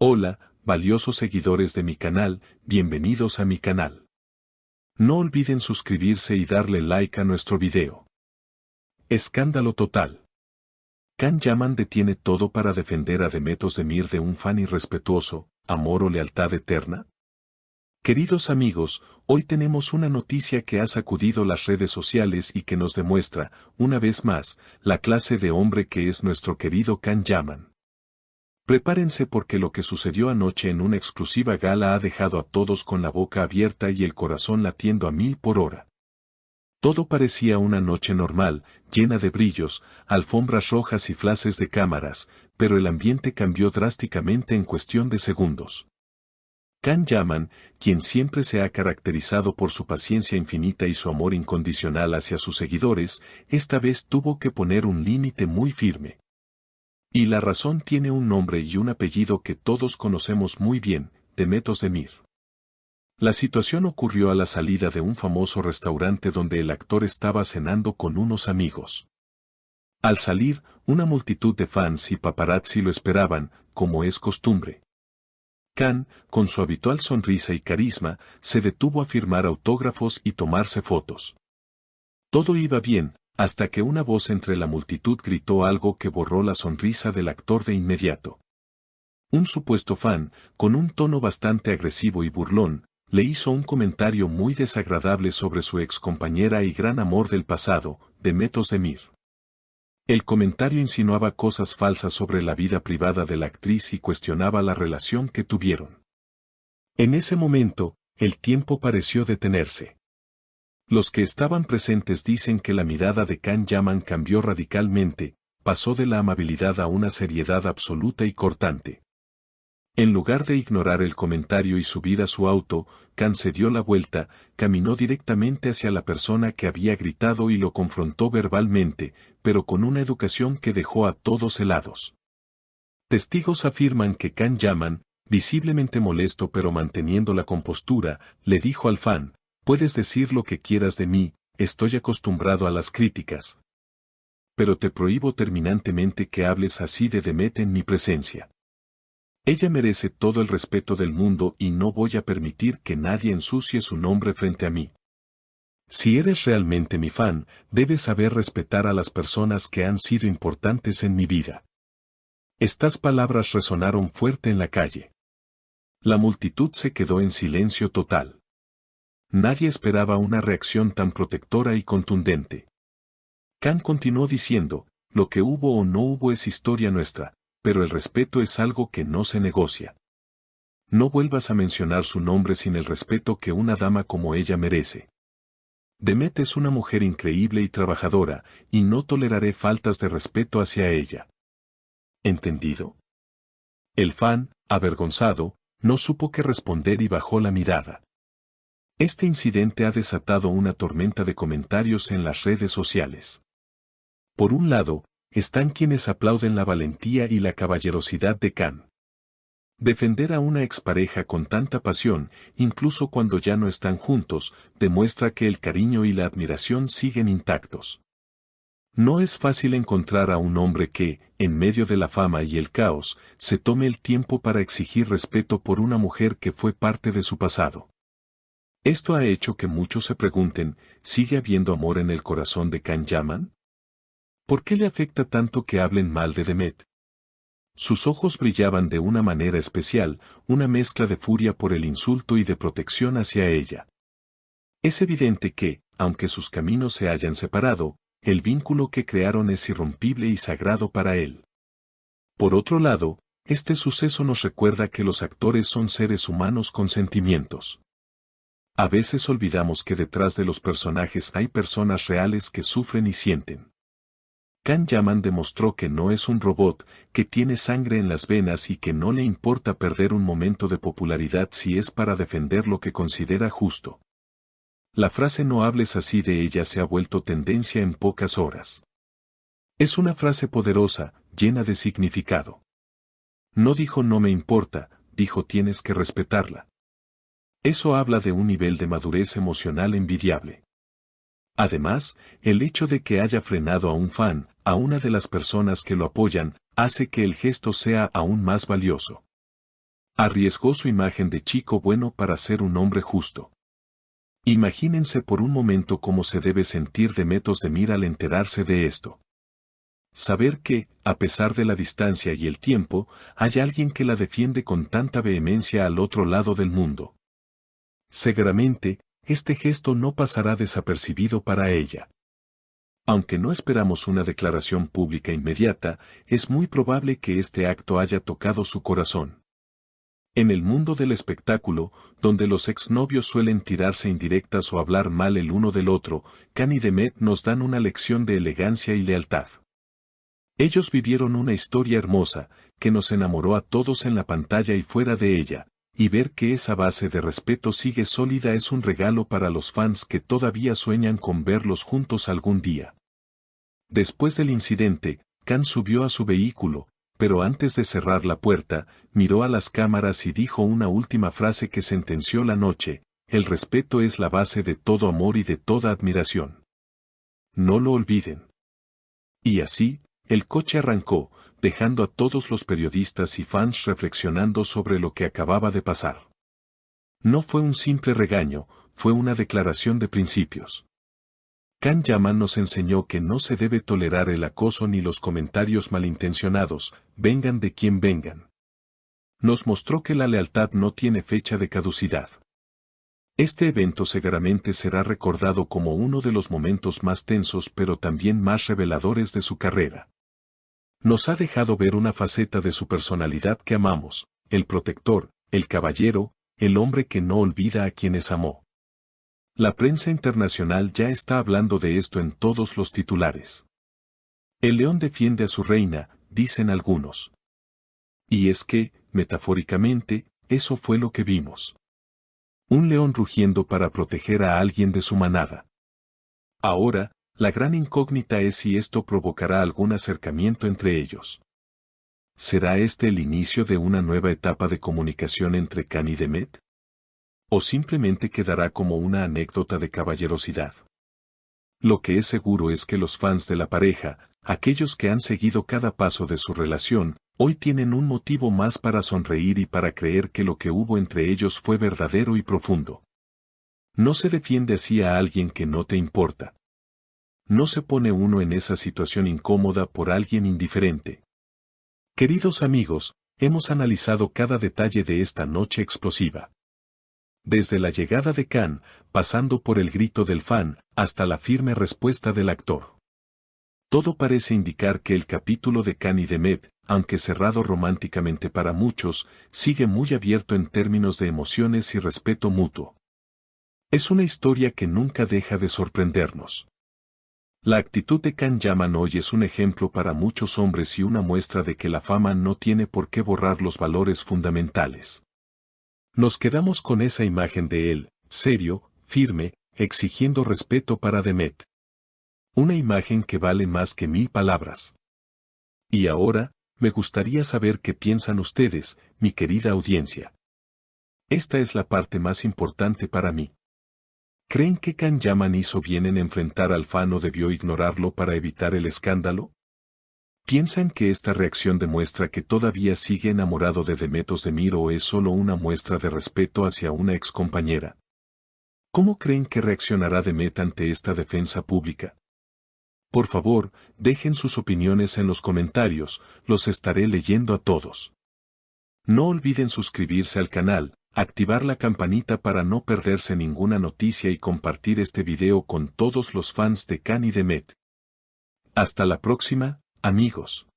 Hola, valiosos seguidores de mi canal, bienvenidos a mi canal. No olviden suscribirse y darle like a nuestro video. Escándalo total. Can Yaman detiene todo para defender a Demet Özdemir de un fan irrespetuoso, amor o lealtad eterna. Queridos amigos, hoy tenemos una noticia que ha sacudido las redes sociales y que nos demuestra, una vez más, la clase de hombre que es nuestro querido Can Yaman. Prepárense porque lo que sucedió anoche en una exclusiva gala ha dejado a todos con la boca abierta y el corazón latiendo a 1000 por hora. Todo parecía una noche normal, llena de brillos, alfombras rojas y flashes de cámaras, pero el ambiente cambió drásticamente en cuestión de segundos. Can Yaman, quien siempre se ha caracterizado por su paciencia infinita y su amor incondicional hacia sus seguidores, esta vez tuvo que poner un límite muy firme. Y la razón tiene un nombre y un apellido que todos conocemos muy bien, Demet Özdemir. La situación ocurrió a la salida de un famoso restaurante donde el actor estaba cenando con unos amigos. Al salir, una multitud de fans y paparazzi lo esperaban, como es costumbre. Can, con su habitual sonrisa y carisma, se detuvo a firmar autógrafos y tomarse fotos. Todo iba bien, hasta que una voz entre la multitud gritó algo que borró la sonrisa del actor de inmediato. Un supuesto fan, con un tono bastante agresivo y burlón, le hizo un comentario muy desagradable sobre su ex compañera y gran amor del pasado, Demet Özdemir. El comentario insinuaba cosas falsas sobre la vida privada de la actriz y cuestionaba la relación que tuvieron. En ese momento, el tiempo pareció detenerse. Los que estaban presentes dicen que la mirada de Can Yaman cambió radicalmente, pasó de la amabilidad a una seriedad absoluta y cortante. En lugar de ignorar el comentario y subir a su auto, Can se dio la vuelta, caminó directamente hacia la persona que había gritado y lo confrontó verbalmente, pero con una educación que dejó a todos helados. Testigos afirman que Can Yaman, visiblemente molesto pero manteniendo la compostura, le dijo al fan: «Puedes decir lo que quieras de mí, estoy acostumbrado a las críticas. Pero te prohíbo terminantemente que hables así de Demet en mi presencia. Ella merece todo el respeto del mundo y no voy a permitir que nadie ensucie su nombre frente a mí. Si eres realmente mi fan, debes saber respetar a las personas que han sido importantes en mi vida». Estas palabras resonaron fuerte en la calle. La multitud se quedó en silencio total. Nadie esperaba una reacción tan protectora y contundente. Can continuó diciendo: «Lo que hubo o no hubo es historia nuestra, pero el respeto es algo que no se negocia. No vuelvas a mencionar su nombre sin el respeto que una dama como ella merece. Demet es una mujer increíble y trabajadora, y no toleraré faltas de respeto hacia ella. ¿Entendido?». El fan, avergonzado, no supo qué responder y bajó la mirada. Este incidente ha desatado una tormenta de comentarios en las redes sociales. Por un lado, están quienes aplauden la valentía y la caballerosidad de Can. Defender a una expareja con tanta pasión, incluso cuando ya no están juntos, demuestra que el cariño y la admiración siguen intactos. No es fácil encontrar a un hombre que, en medio de la fama y el caos, se tome el tiempo para exigir respeto por una mujer que fue parte de su pasado. Esto ha hecho que muchos se pregunten: ¿sigue habiendo amor en el corazón de Can Yaman? ¿Por qué le afecta tanto que hablen mal de Demet? Sus ojos brillaban de una manera especial, una mezcla de furia por el insulto y de protección hacia ella. Es evidente que, aunque sus caminos se hayan separado, el vínculo que crearon es irrompible y sagrado para él. Por otro lado, este suceso nos recuerda que los actores son seres humanos con sentimientos. A veces olvidamos que detrás de los personajes hay personas reales que sufren y sienten. Can Yaman demostró que no es un robot, que tiene sangre en las venas y que no le importa perder un momento de popularidad si es para defender lo que considera justo. La frase «no hables así de ella» se ha vuelto tendencia en pocas horas. Es una frase poderosa, llena de significado. No dijo «no me importa», dijo «tienes que respetarla». Eso habla de un nivel de madurez emocional envidiable. Además, el hecho de que haya frenado a un fan, a una de las personas que lo apoyan, hace que el gesto sea aún más valioso. Arriesgó su imagen de chico bueno para ser un hombre justo. Imagínense por un momento cómo se debe sentir Demet Özdemir al enterarse de esto. Saber que, a pesar de la distancia y el tiempo, hay alguien que la defiende con tanta vehemencia al otro lado del mundo. Seguramente, este gesto no pasará desapercibido para ella. Aunque no esperamos una declaración pública inmediata, es muy probable que este acto haya tocado su corazón. En el mundo del espectáculo, donde los exnovios suelen tirarse indirectas o hablar mal el uno del otro, Can y Demet nos dan una lección de elegancia y lealtad. Ellos vivieron una historia hermosa, que nos enamoró a todos en la pantalla y fuera de ella, y ver que esa base de respeto sigue sólida es un regalo para los fans que todavía sueñan con verlos juntos algún día. Después del incidente, Can subió a su vehículo, pero antes de cerrar la puerta, miró a las cámaras y dijo una última frase que sentenció la noche: el respeto es la base de todo amor y de toda admiración. No lo olviden. Y así, el coche arrancó, dejando a todos los periodistas y fans reflexionando sobre lo que acababa de pasar. No fue un simple regaño, fue una declaración de principios. Can Yaman nos enseñó que no se debe tolerar el acoso ni los comentarios malintencionados, vengan de quien vengan. Nos mostró que la lealtad no tiene fecha de caducidad. Este evento seguramente será recordado como uno de los momentos más tensos pero también más reveladores de su carrera. Nos ha dejado ver una faceta de su personalidad que amamos, el protector, el caballero, el hombre que no olvida a quienes amó. La prensa internacional ya está hablando de esto en todos los titulares. El león defiende a su reina, dicen algunos. Y es que, metafóricamente, eso fue lo que vimos. Un león rugiendo para proteger a alguien de su manada. Ahora, la gran incógnita es si esto provocará algún acercamiento entre ellos. ¿Será este el inicio de una nueva etapa de comunicación entre Can y Demet? ¿O simplemente quedará como una anécdota de caballerosidad? Lo que es seguro es que los fans de la pareja, aquellos que han seguido cada paso de su relación, hoy tienen un motivo más para sonreír y para creer que lo que hubo entre ellos fue verdadero y profundo. No se defiende así a alguien que no te importa. No se pone uno en esa situación incómoda por alguien indiferente. Queridos amigos, hemos analizado cada detalle de esta noche explosiva. Desde la llegada de Can, pasando por el grito del fan, hasta la firme respuesta del actor. Todo parece indicar que el capítulo de Can y Demet, aunque cerrado románticamente para muchos, sigue muy abierto en términos de emociones y respeto mutuo. Es una historia que nunca deja de sorprendernos. La actitud de Can Yaman hoy es un ejemplo para muchos hombres y una muestra de que la fama no tiene por qué borrar los valores fundamentales. Nos quedamos con esa imagen de él, serio, firme, exigiendo respeto para Demet. Una imagen que vale más que 1000 palabras. Y ahora, me gustaría saber qué piensan ustedes, mi querida audiencia. Esta es la parte más importante para mí. ¿Creen que Can Yaman hizo bien en enfrentar al fan o debió ignorarlo para evitar el escándalo? ¿Piensan que esta reacción demuestra que todavía sigue enamorado de Demet Özdemir o es solo una muestra de respeto hacia una excompañera? ¿Cómo creen que reaccionará Demet ante esta defensa pública? Por favor, dejen sus opiniones en los comentarios, los estaré leyendo a todos. No olviden suscribirse al canal, activar la campanita para no perderse ninguna noticia y compartir este video con todos los fans de Can y Demet. Hasta la próxima, amigos.